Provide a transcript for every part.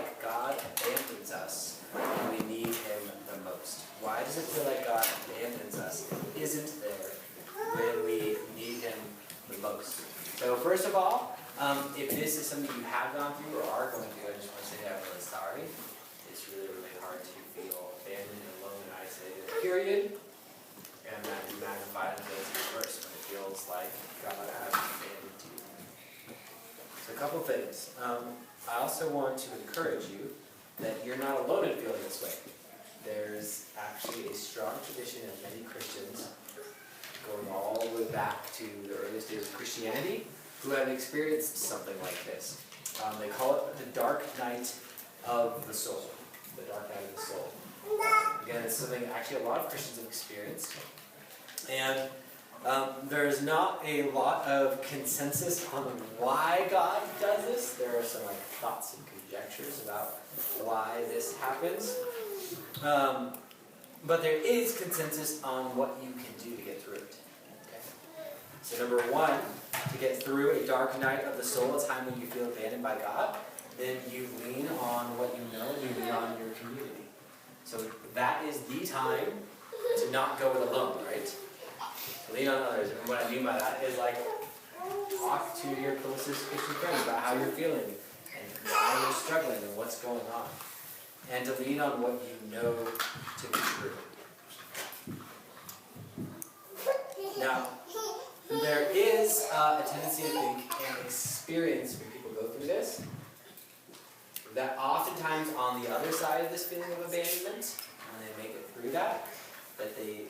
like God abandons us when we need him the most? Why does it feel like God abandons us, isn't there when we need him the most? So first of all, if this is something you have gone through or are going through, I just want to say I'm really sorry. It's really, really hard to feel abandoned and alone and isolated, period. And that you magnify it until it's worse when it feels like God has abandoned you. So a couple things. I also want to encourage you that you're not alone in feeling this way. There's actually a strong tradition of many Christians going all the way back to the earliest days of Christianity who have experienced something like this. They call it the dark night of the soul. The dark night of the soul. Again, it's something actually a lot of Christians have experienced. And there's not a lot of consensus on why God does this. There are some thoughts and conjectures about why this happens. But there is consensus on what you can do to get through it. Okay? So number one, to get through a dark night of the soul, a time when you feel abandoned by God, then you lean on what you know, and you lean on your community. So that is the time to not go it alone, right? Lean on others. And what I mean by that is talk to your closest Christian friends about how you're feeling and why you're struggling and what's going on. And to lean on what you know to be true. Now, there is a tendency to think and experience when people go through this, that oftentimes on the other side of this feeling of abandonment, when they make it through that they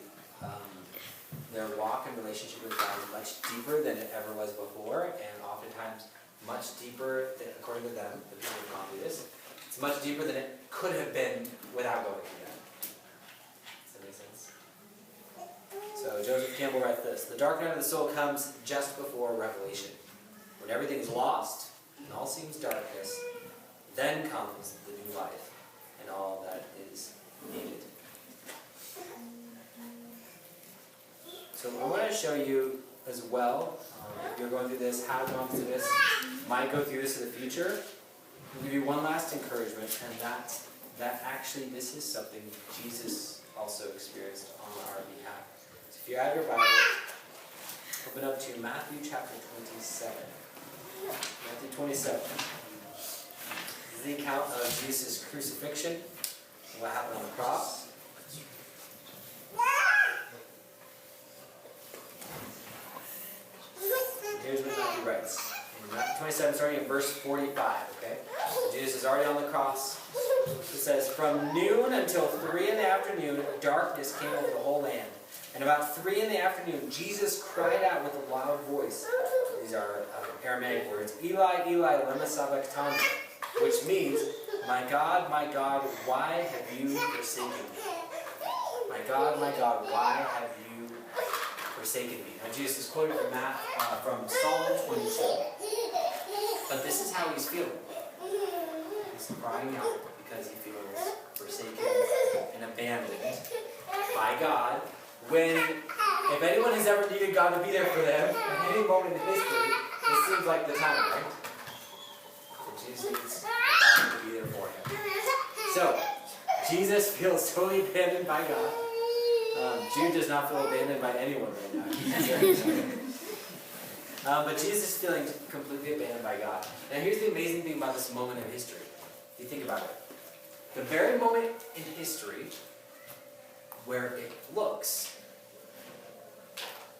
their walk and relationship with God is much deeper than it ever was before, and oftentimes much deeper than, according to them, the people who have gone through this, it's much deeper than it could have been without going through that. Does that make sense? So Joseph Campbell writes this: the dark night of the soul comes just before revelation. When everything is lost and all seems darkness, then comes the new life and all that is needed. So I want to show you as well, if you're going through this, have gone through this, might go through this in the future. I'll give you one last encouragement, and that actually this is something Jesus also experienced on our behalf. So if you have your Bible, open up to Matthew chapter 27. Matthew 27. This is the account of Jesus' crucifixion and what happened on the cross. Here's what Matthew writes. In Matthew 27, starting in verse 45, okay? Jesus is already on the cross. It says, from noon until 3 in the afternoon, darkness came over the whole land. And about 3 in the afternoon, Jesus cried out with a loud voice. These are Aramaic words. Eli, Eli, lema sabachthani, which means, my God, why have you forsaken me? My God, why have you forsaken me? Now Jesus is quoting from Psalm 22. But this is how he's feeling. He's crying out because he feels forsaken and abandoned by God. When, if anyone has ever needed God to be there for them, at any moment in history, this seems like the time, right? So Jesus needs God to be there for him. So, Jesus feels totally abandoned by God. Jude does not feel abandoned by anyone right now. But Jesus is feeling completely abandoned by God. Now here's the amazing thing about this moment in history. If you think about it. The very moment in history where it looks,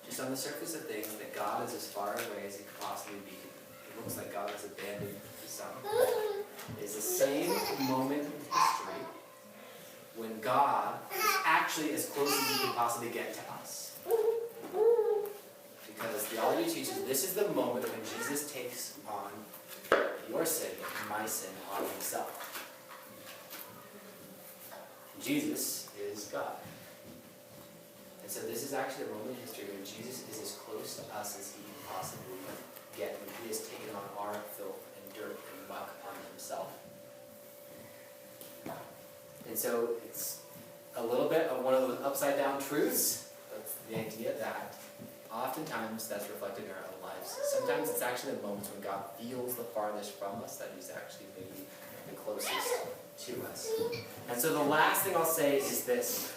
just on the surface of things, that God is as far away as he could possibly be. It looks like God has abandoned his son. It's the same moment in history when God is actually as close as he can possibly get to us. Because theology teaches this is the moment when Jesus takes on your sin and my sin on himself. Jesus is God. And so this is actually the moment in history when Jesus is as close to us as he can possibly get, when he has taken on our filth and dirt and muck on himself. And so it's a little bit of one of those upside down truths. That's the idea that oftentimes that's reflected in our own lives. Sometimes it's actually the moments when God feels the farthest from us that he's actually maybe the closest And so the last thing I'll say is this.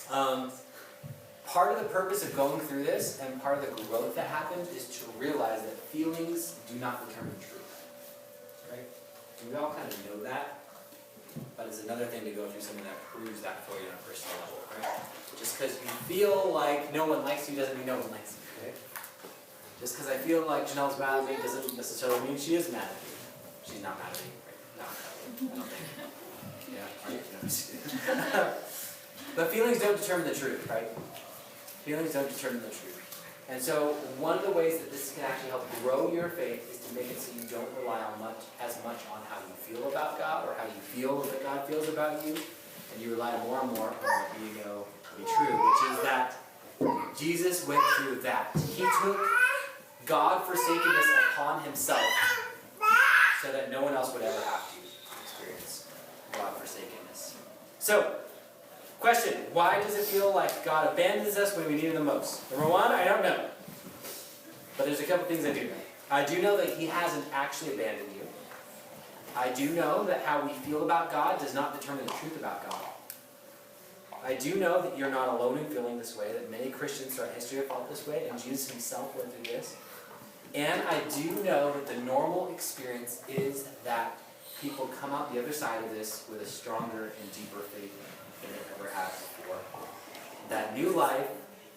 Part of the purpose of going through this and part of the growth that happens is to realize that feelings do not determine truth. Right? And we all kind of know that, but it's another thing to go through something that proves that for you on a personal level. Right? Just because you feel like no one likes you doesn't mean no one likes you. Right? Just because I feel like Janelle's mad at me doesn't necessarily mean she is mad at me. She's not mad at me. Right? No, I don't think. Yeah, are you? No, I'm just kidding. But feelings don't determine the truth, right? Feelings don't determine the truth. And so one of the ways that this can actually help grow your faith is to make it so you don't rely on as much on how you feel about God or how you feel that God feels about you, and you rely more and more on what you know to be true, which is that Jesus went through that. He took God-forsakenness upon himself so that no one else would ever have to experience God-forsakenness. So, question, why does it feel like God abandons us when we need him the most? Number one, I don't know. But there's a couple things I do know. I do know that he hasn't actually abandoned you. I do know that how we feel about God does not determine the truth about God. I do know that you're not alone in feeling this way, that many Christians throughout history have felt this way, and Jesus himself went through this. And I do know that the normal experience is that people come out the other side of this with a stronger and deeper faith than they've ever had before. That new life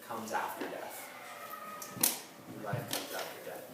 comes after death. New life comes after death.